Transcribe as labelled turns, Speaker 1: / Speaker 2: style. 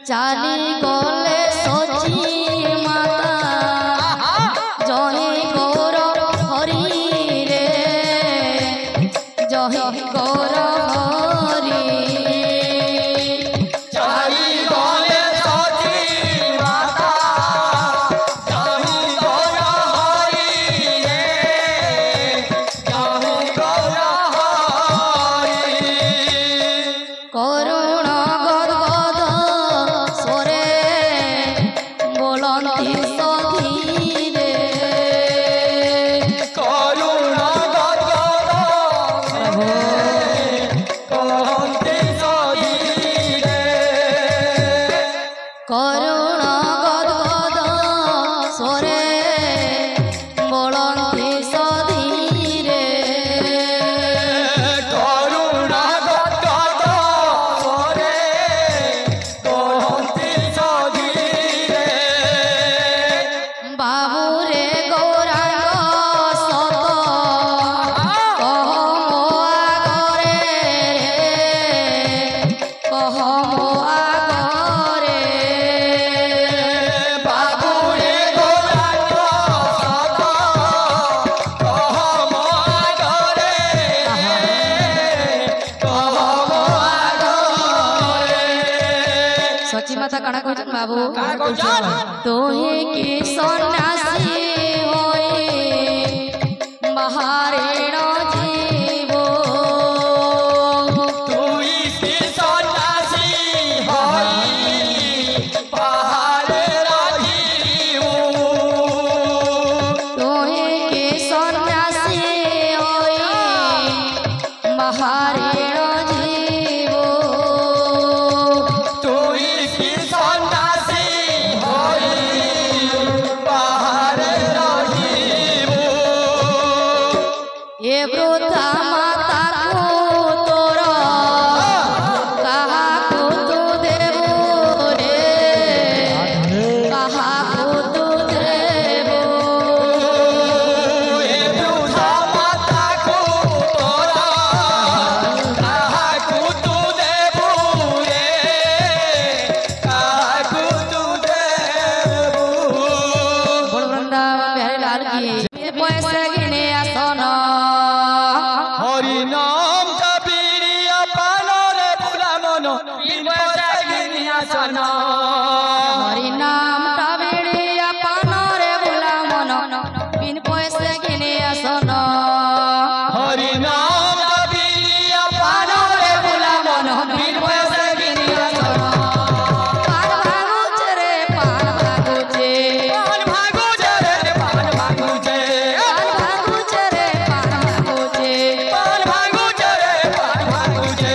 Speaker 1: चाली गले सची माता जय गौर हरि रे जय गौर हरि
Speaker 2: चाली गले सची माता जय गौर हरि रे जय गौर हरि
Speaker 1: करुण गदगद स्वरे बोलती सखी रे
Speaker 2: करुण गदगद कहते सखी रे
Speaker 1: करुण गदगद स्वरे बोलती सखी रे
Speaker 2: करुण गदगद स्वरे कहते सखी रे
Speaker 1: बाबू रे गौरांग सत कह मो आगरे रे कह मो आगरे
Speaker 2: बाबू रे गौरांग सत कह मो आगरे कह मो आगरे
Speaker 1: सची माता काना कहछन बाबू
Speaker 2: का कहछन
Speaker 1: तोहे की सन्यासी होई महारेण जीवो
Speaker 2: तुई सी सन्यासी हई पहाड़ राजीव
Speaker 1: तोहे की सन्यासी होई महारेण जीवो
Speaker 2: तुई सी सन्यासी हई पहाड़ राजीव
Speaker 1: ये वृद्धा माता को तोर कहा को तू देवो रे कहा को तू देवो
Speaker 2: ए वृद्धा माता को तोरा काहाकू तू देबू रे काहाकू तू देबू
Speaker 1: बोल वृंदावन बिहारी लाल की पैसे गिने आसन
Speaker 2: हरि नाम जपीरी अपन रे बुला मन बिन पैसा गिनिया सना
Speaker 1: हरि नाम टाबिड़िया पान रे बुला मन बिन पैसे गिने आसन
Speaker 2: हरि नाम जपीरी अपन रे बुला मन बिन पैसा गिनिया सना
Speaker 1: पान भागुचे रे पान भागुचे
Speaker 2: पान भागू रे पान भागू
Speaker 1: पान भागुचे रे पान भागुचे
Speaker 2: पान भागू रे पान भागू